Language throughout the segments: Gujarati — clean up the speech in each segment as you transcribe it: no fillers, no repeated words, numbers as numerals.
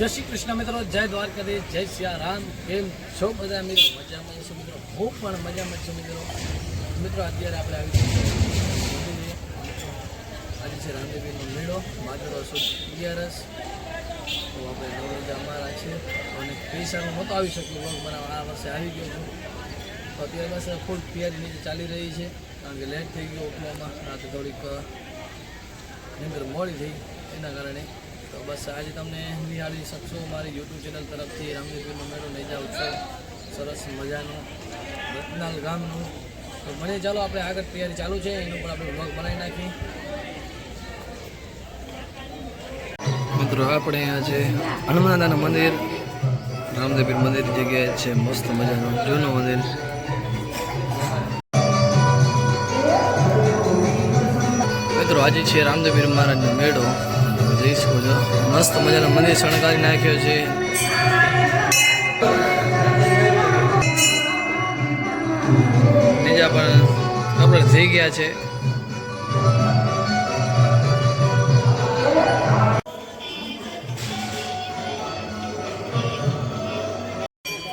જય શ્રી કૃષ્ણ મિત્રો, જય દ્વારકાધીશ, જય સિયારામ. કેમ છો બધા મિત્રો? મજામાં છો મિત્રો? હું પણ મજામાં છું મિત્રો. મિત્રો અત્યારે આપણે આવી આજે છે રામદેવીનો મેળો, ભાદરવો સુદ 11. તો આપણે નવરજા અમારા છે અને પૈસામાં નહોતો આવી શક્યો વ્લોગ બનાવવા, આ વર્ષે આવી ગયો છું. તો અત્યારે બસ ફૂલ તૈયારી નીચે ચાલી રહી છે, કારણ કે લેટ થઈ ગયો ઉઠવામાં, રાતે થોડીક નીંદર મોડી થઈ એના કારણે. તો બસ આજે તમને નિહાળી શકશો મારી યુટ્યુબ ચેનલ તરફથી રામદેવીનો મેળો નેજા ઉત્સવ, સરસ મજાનું રત્નાલ ગામનું. તો મને ચાલો આપણે આગળ તૈયારી ચાલુ છે, એનું પણ આપણે વ્લોગ બનાવી નાખીએ. મિત્રો આપણે અહીંયા છે હનુમાનદાદાનું મંદિર, રામદેવી મંદિર જગ્યાએ છે મસ્ત મજાનું જૂનું મંદિર. મિત્રો આજે છે રામદેવી મહારાજનો મેળો, જઈ શકો છો. મસ્ત મજાનો મંદિર શણગારી નાખ્યો છે. બીજા પણ કપડા થઈ ગયા છે.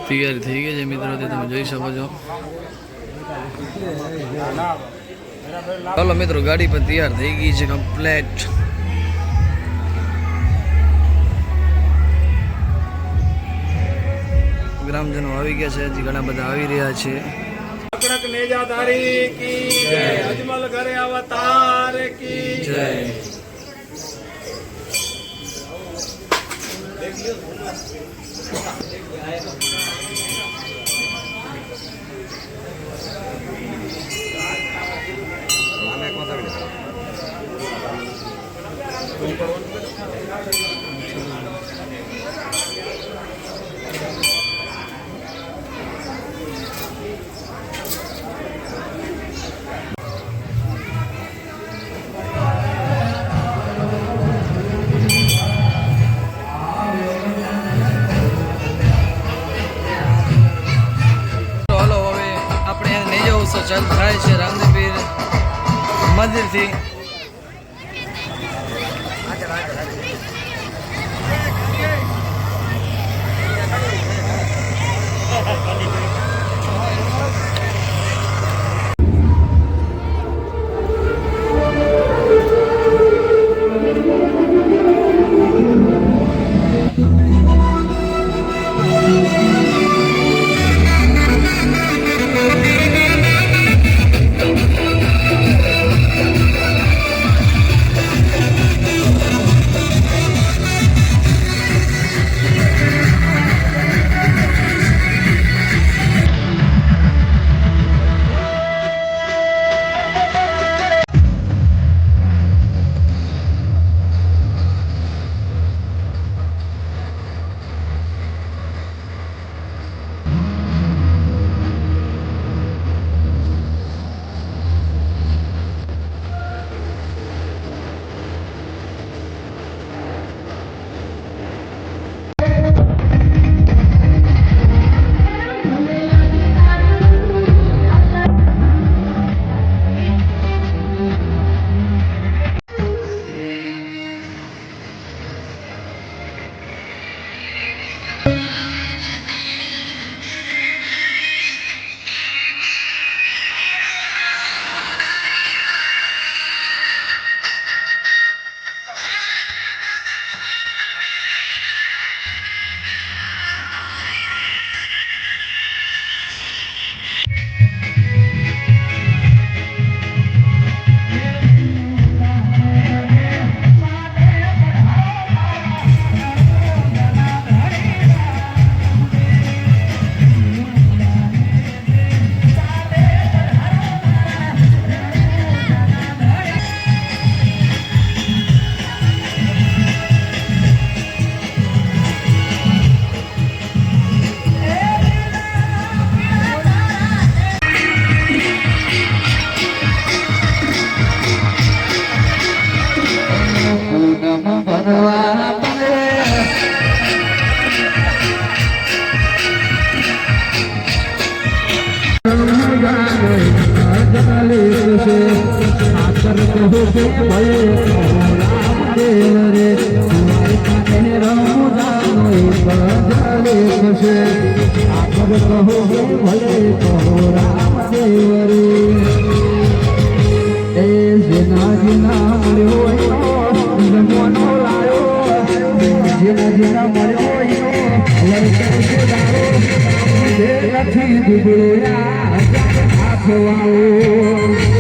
તૈયારી થઈ ગઈ છે મિત્રો, તે તમે જોઈ શકો છો. ચાલો મિત્રો, ગાડી પણ તૈયાર થઈ ગઈ છે કમ્પ્લેટ. ગ્રામજનો આવી ગયા છે, હજી ઘણા બધા આવી રહ્યા છે. નેજાધારી કી જય, અજમલ ઘરે અવતાર કી જય. ચાલુ થાય છે રામદેવી મંદિરથી. થશે આખર કહો ભલે કહો રામદેવ રે એ જેના જેના મળ્યો જમવાનો લાયો જેના જેના મળ્યો લડકે છે દારો જે નથી દુબળ્યા હાથ વાળો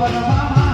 Bye.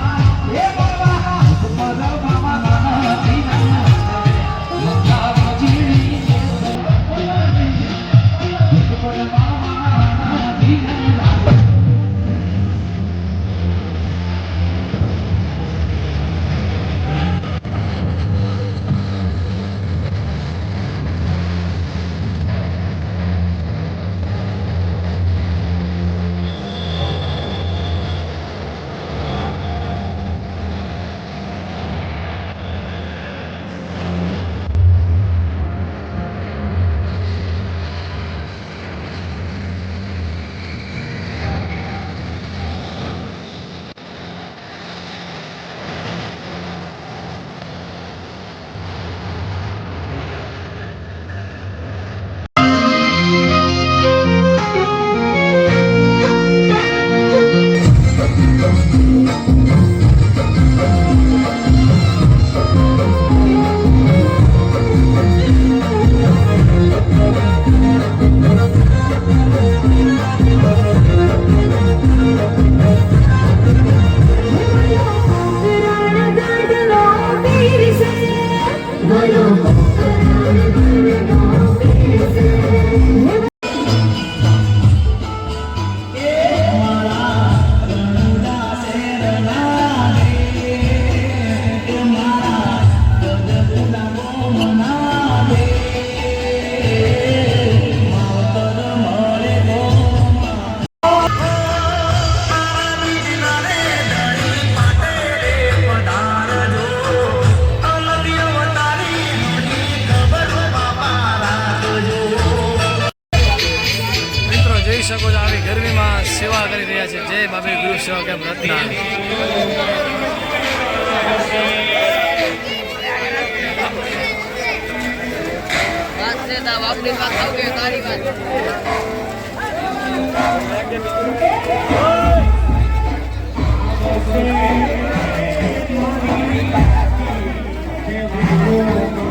રામદેવી ગૃહ સેવા કેમ્પ રત્ના.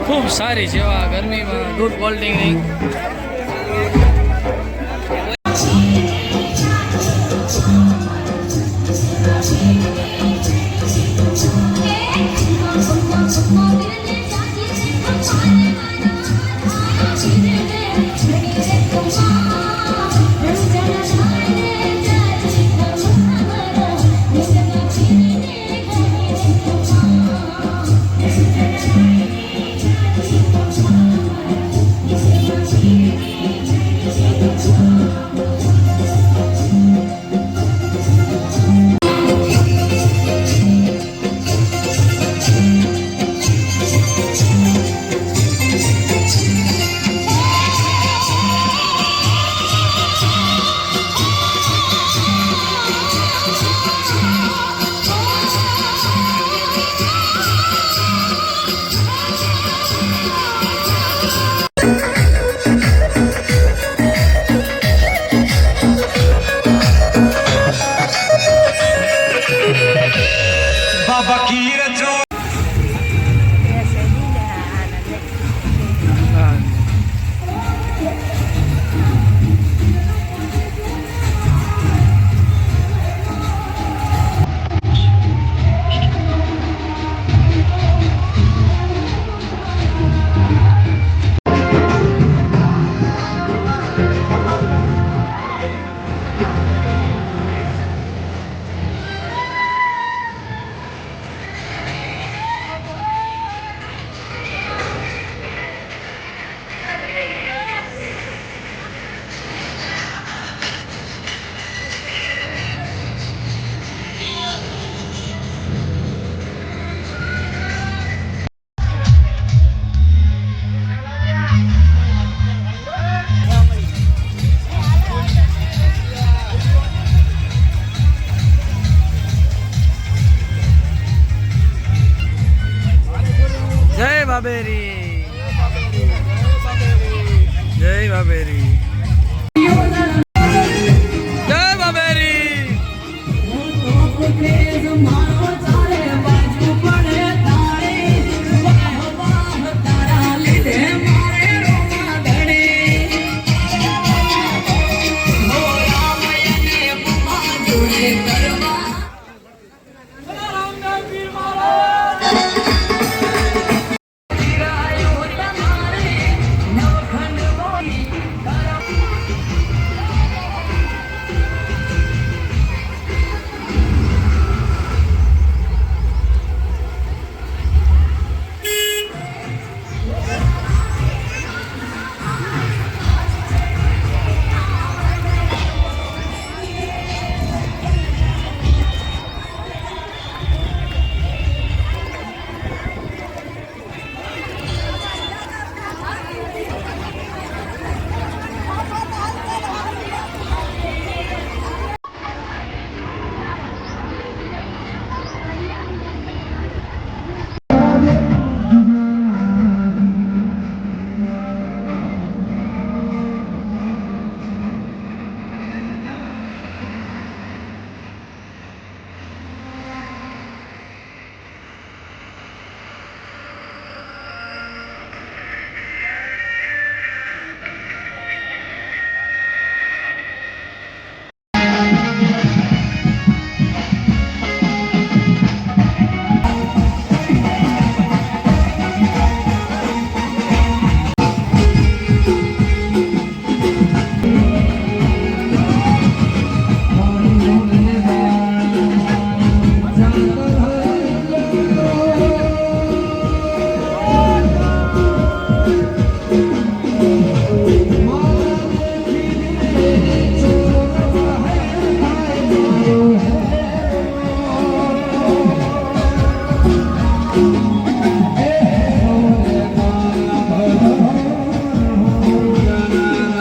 ખૂબ સારી સેવા ગરમીમાં દૂધ કોલ્ડ ડ્રિંકની. જય બાબેરી, જય બાબેરી, જય બાબેરી.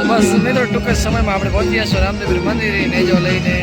બસ મિત્રો ટૂંક જ સમયમાં આપણે પહોંચી જશું રામદેવપીર મંદિરે નેજો લઈને.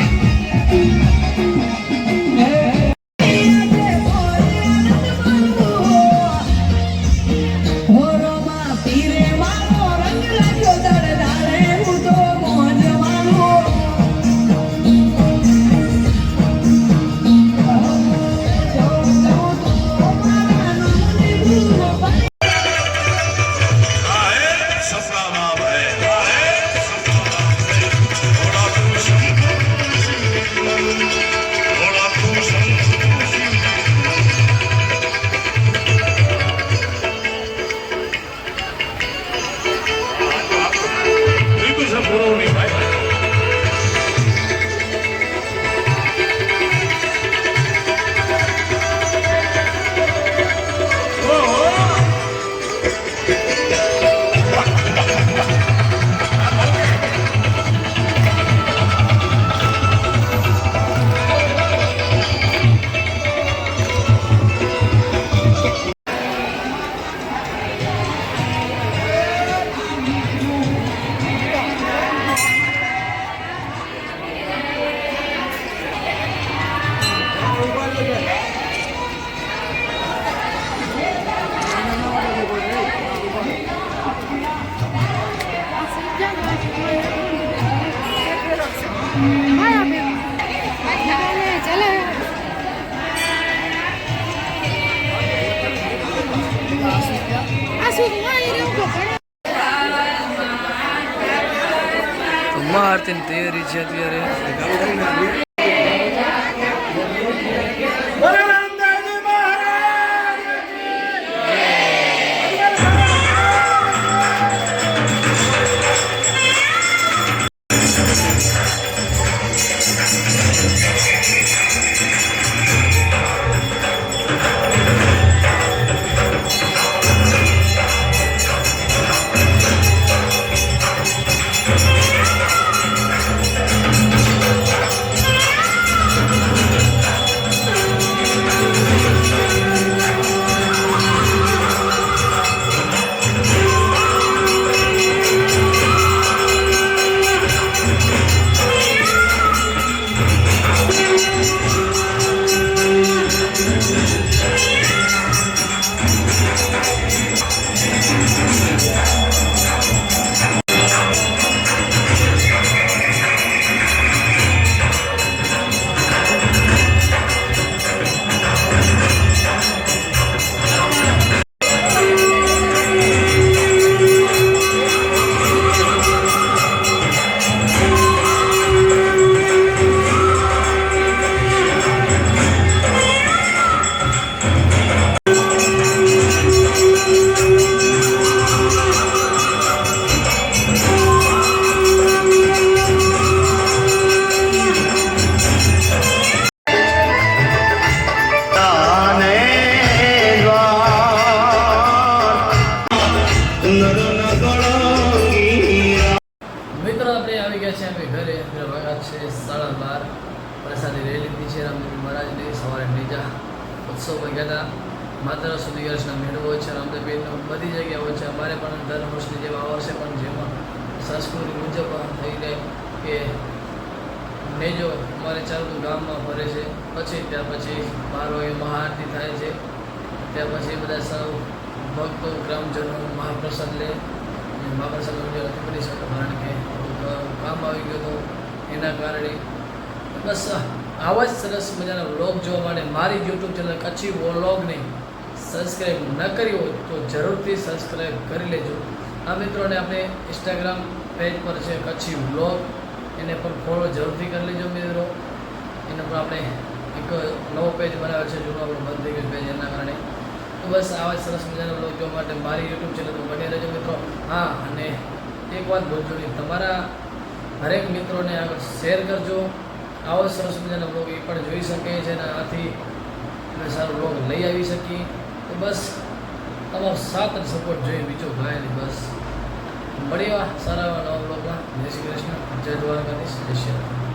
આરતીની તૈયારી છે અત્યારે. બોલો રામદાસજી મહારાજ મિત્રો આપણે આવી ગયા છે અમે ઘરે. વાગ્યા છે 12:30. પ્રસાદી લઈ લીધી છે રામદેવ મહારાજની. સવારે નીજા ઉત્સવમાં ગયા હતા. માત્ર સુધી વર્ષના મેળો હોય છે રામદેવપીરનો. બધી જગ્યા હોય છે. અમારે પણ દર વર્ષની જેમ આ વર્ષે પણ જેમાં સંસ્કૃતિ મુજબ થઈને કે નેજો અમારે ચાલતું ગામમાં ફરે છે. પછી ત્યાર પછી 12 વાગે મહાઆરતી થાય છે. ત્યાર પછી બધા સૌ ભક્તો ગ્રામજનો મહાપ્રસાદ લે. મહાપ્રસાદ નથી કરી શકે કારણ કે કામ આવી ગયો હતો એના કારણે. બસ આવા જ સરસ મજાના વ્લોગ જોવા માટે મારી યુટ્યુબ ચેનલ કચ્છી વ્લોગને સબસ્ક્રાઈબ ન કરી હોય તો જરૂરથી સબસ્ક્રાઈબ કરી લેજો. આ મિત્રોને આપણે ઇન્સ્ટાગ્રામ પેજ પર છે કચ્છી વ્લોગ, એને પણ ફોલો જરૂરથી કરી લેજો મિત્રો. એના પર આપણે એક નવો પેજ બનાવ્યો છે, જૂનો આપણો બંધ થઈ ગયો પેજ એના કારણે. તો બસ આવા જ સરસ મજાના વ્લોગ જોવા માટે મારી યુટ્યુબ ચેનલ પર બની રહેજો મિત્રો. હા, અને એક વાત ભૂલજો નહીં, તમારા હરેક મિત્રોને આગળ શેર કરજો. આવો સરસ મજાના વ્લોગ એ પણ જોઈ શકે છે અને આથી અમે સારો વ્લોગ લઈ આવી શકીએ. તો બસ તમારો સાથ અને સપોર્ટ જોઈએ, બીજો કાંઈ નહીં. બસ મળીએ સારા એવા નવા વ્લોગમાં. જય શ્રી કૃષ્ણ, જય દ્વારકાધીશ, જય શ્રી રામ.